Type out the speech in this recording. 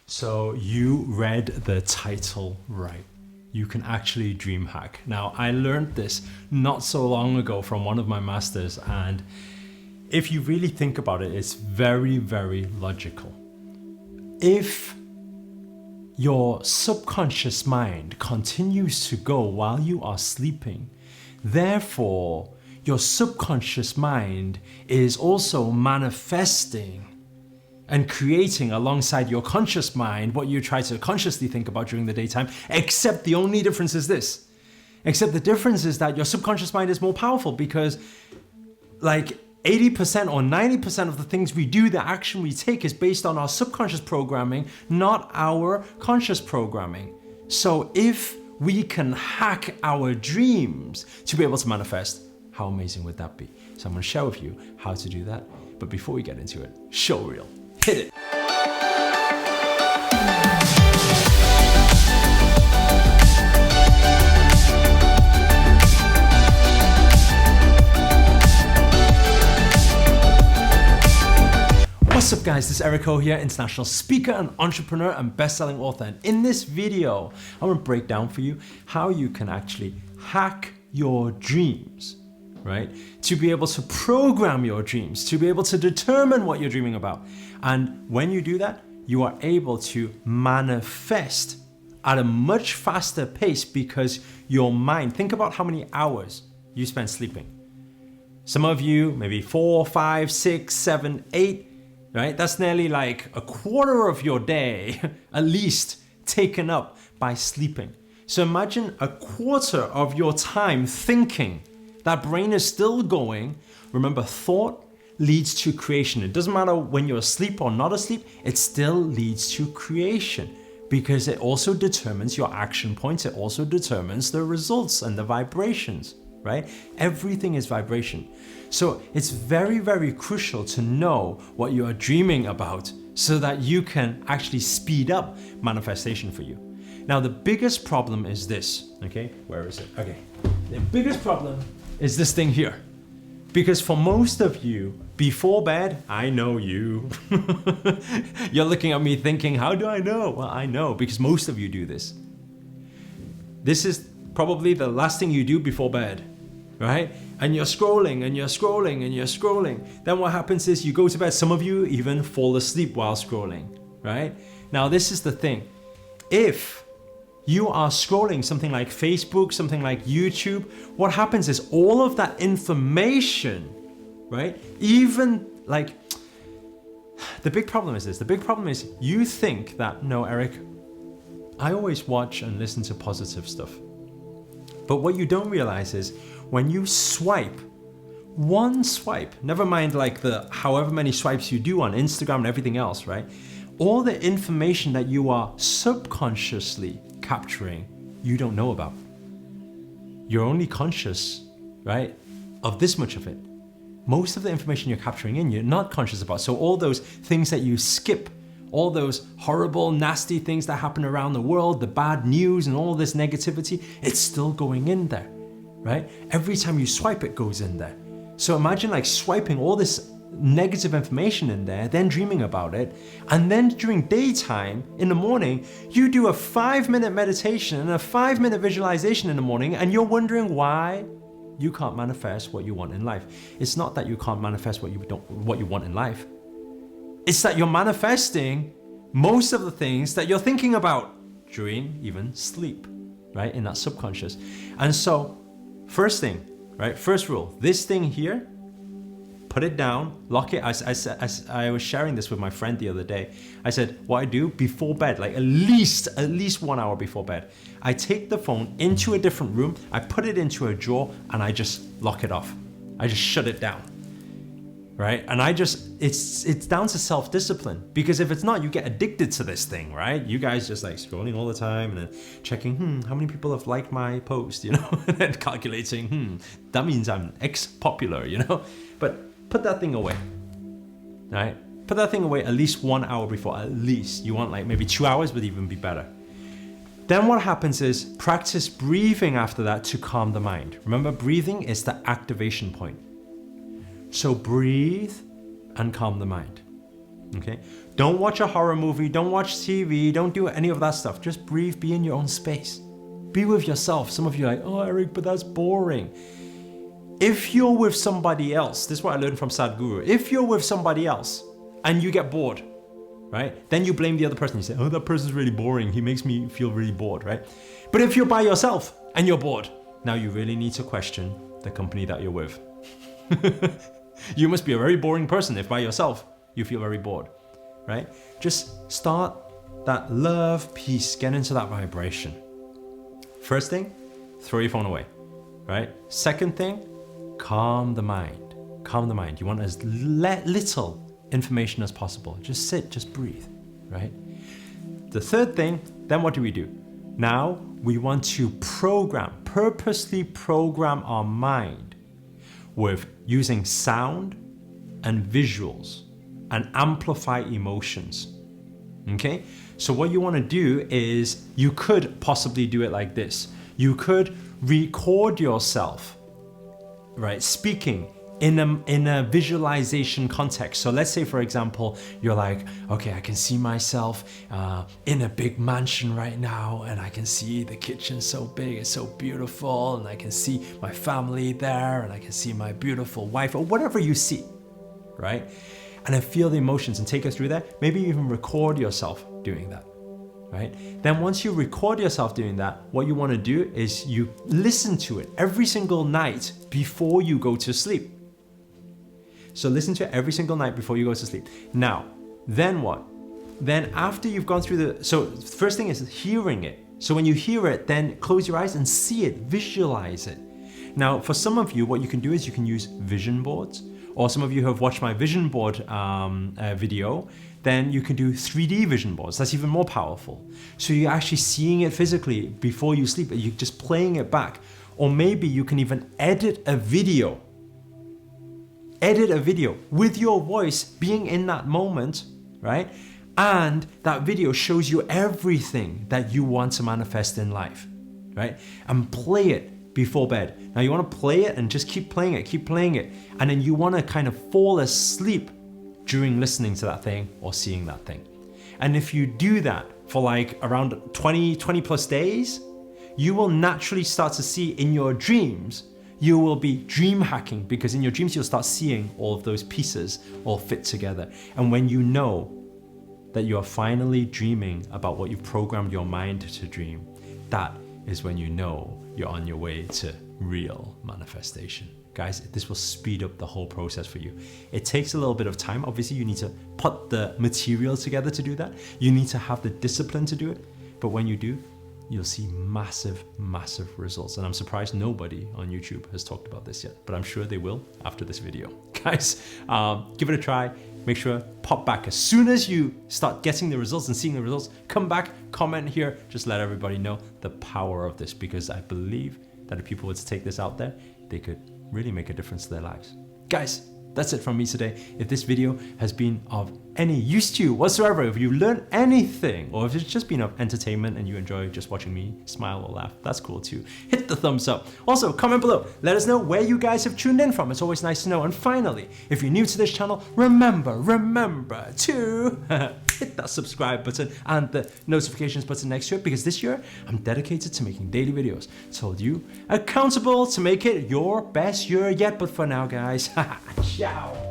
So you read the title right. You can actually dream hack. Now, I learned this not so long ago from one of my masters, and if you really think about it, it's very, very logical. If your subconscious mind continues to go while you are sleeping, therefore, your subconscious mind is also manifesting and creating alongside your conscious mind what you try to consciously think about during the daytime, except the only difference is this. Except the difference is that your subconscious mind is more powerful because like 80% or 90% of the things we do, the action we take is based on our subconscious programming, not our conscious programming. So if we can hack our dreams to be able to manifest, how amazing would that be? So I'm going to share with you how to do that. But before we get into it, show reel. Hit it. What's up guys, this is Eric Ho here, international speaker and entrepreneur and best-selling author. And in this video, I'm going to break down for you how you can actually hack your dreams, right? To be able to program your dreams, to be able to determine what you're dreaming about. And when you do that, you are able to manifest at a much faster pace because your mind, think about how many hours you spend sleeping. Some of you, maybe 4, 5, 6, 7, 8, right? That's nearly like a quarter of your day, at least, taken up by sleeping. So imagine a quarter of your time thinking. That brain is still going. Remember, thought leads to creation. It doesn't matter when you're asleep or not asleep, it still leads to creation because it also determines your action points. It also determines the results and the vibrations, right? Everything is vibration. So it's very, very crucial to know what you are dreaming about so that you can actually speed up manifestation for you. Now, the biggest problem is this, okay? Where is it? Okay. The biggest problem is this thing here. Because for most of you, before bed, I know you. You're looking at me thinking, how do I know? Well, I know because most of you do this. This is probably the last thing you do before bed, right? And you're scrolling and you're scrolling and you're scrolling. Then what happens is you go to bed. Some of you even fall asleep while scrolling, right? Now, this is the thing. If you are scrolling something like Facebook, something like YouTube, what happens is all of that information, right? Even like, the big problem is this. The big problem is you think that, no, Eric, I always watch and listen to positive stuff. But what you don't realize is when you swipe, one swipe, never mind like the however many swipes you do on Instagram and everything else, right? All the information that you are subconsciously capturing, you don't know about. You're only conscious, right, of this much of it. Most of the information you're capturing in, you're not conscious about. So all those things that you skip, all those horrible, nasty things that happen around the world, the bad news and all this negativity, it's still going in there, right? Every time you swipe, it goes in there. So imagine like swiping all this negative information in there, then dreaming about it, and then during daytime, in the morning, you do a 5-minute meditation and a 5-minute visualization in the morning, and you're wondering why you can't manifest what you want in life. It's not that you can't manifest what you want in life. It's that you're manifesting most of the things that you're thinking about during even sleep, right? In that subconscious. And so, first thing, right? First rule, this thing here, put it down, lock it. As I was sharing this with my friend the other day, I said, what I do before bed, like at least 1 hour before bed, I take the phone into a different room, I put it into a drawer, and I just lock it off. I just shut it down, right? And it's down to self-discipline, because if it's not, you get addicted to this thing, right? You guys just like scrolling all the time and then checking, how many people have liked my post, you know, and then calculating, that means I'm X popular, you know, but put that thing away, right? Put that thing away at least 1 hour before, at least. You want like maybe 2 hours would even be better. Then what happens is practice breathing after that to calm the mind. Remember, breathing is the activation point. So breathe and calm the mind. Okay? Don't watch a horror movie, don't watch TV, don't do any of that stuff. Just breathe, be in your own space. Be with yourself. Some of you are like, oh, Eric, but that's boring. If you're with somebody else, this is what I learned from Sadhguru. If you're with somebody else and you get bored, right? Then you blame the other person. You say, oh, that person's really boring. He makes me feel really bored, right? But if you're by yourself and you're bored, now you really need to question the company that you're with. You must be a very boring person if by yourself you feel very bored, right? Just start that love, peace, get into that vibration. First thing, throw your phone away, right? Second thing, calm the mind. Calm the mind. You want as little information as possible. Just sit, just breathe, right? The third thing, then what do? Now we want to purposely program our mind with using sound and visuals and amplify emotions. Okay? So what you want to do is you could possibly do it like this. You could record yourself, right, speaking in a visualization context. So let's say, for example, you're like, okay, I can see myself in a big mansion right now, and I can see the kitchen so big, it's so beautiful, and I can see my family there, and I can see my beautiful wife, or whatever you see, right? And then feel the emotions and take it through that. Maybe even record yourself doing that, right? Then once you record yourself doing that, what you want to do is you listen to it every single night before you go to sleep. So listen to it every single night before you go to sleep. Now, then what? Then after you've gone through so first thing is hearing it. So when you hear it, then close your eyes and see it, visualize it. Now, for some of you, what you can do is you can use vision boards, or some of you who have watched my vision board video, then you can do 3D vision boards. That's even more powerful. So you're actually seeing it physically before you sleep, you're just playing it back. Or maybe you can even edit a video with your voice being in that moment, right? And that video shows you everything that you want to manifest in life, right? And play it before bed. Now you want to play it and just keep playing it. And then you want to kind of fall asleep during listening to that thing or seeing that thing. And if you do that for like around 20 plus days, you will naturally start to see in your dreams, you will be dream hacking, because in your dreams you'll start seeing all of those pieces all fit together. And when you know that you are finally dreaming about what you've programmed your mind to dream, that is when you know you're on your way to real manifestation. Guys, this will speed up the whole process for you. It takes a little bit of time. Obviously, you need to put the material together to do that. You need to have the discipline to do it. But when you do, you'll see massive, massive results. And I'm surprised nobody on YouTube has talked about this yet, but I'm sure they will after this video. Guys, give it a try. Make sure, pop back. As soon as you start getting the results and seeing the results, come back, comment here, just let everybody know the power of this, because I believe that if people were to take this out there, they could really make a difference to their lives. Guys, that's it from me today. If this video has been of any use to you whatsoever, if you learned anything, or if it's just been of entertainment and you enjoy just watching me smile or laugh, that's cool too. Hit the thumbs up. Also, comment below. Let us know where you guys have tuned in from. It's always nice to know. And finally, if you're new to this channel, remember to hit that subscribe button and the notifications button next to it, because this year I'm dedicated to making daily videos to hold you accountable to make it your best year yet. But for now, guys, ciao.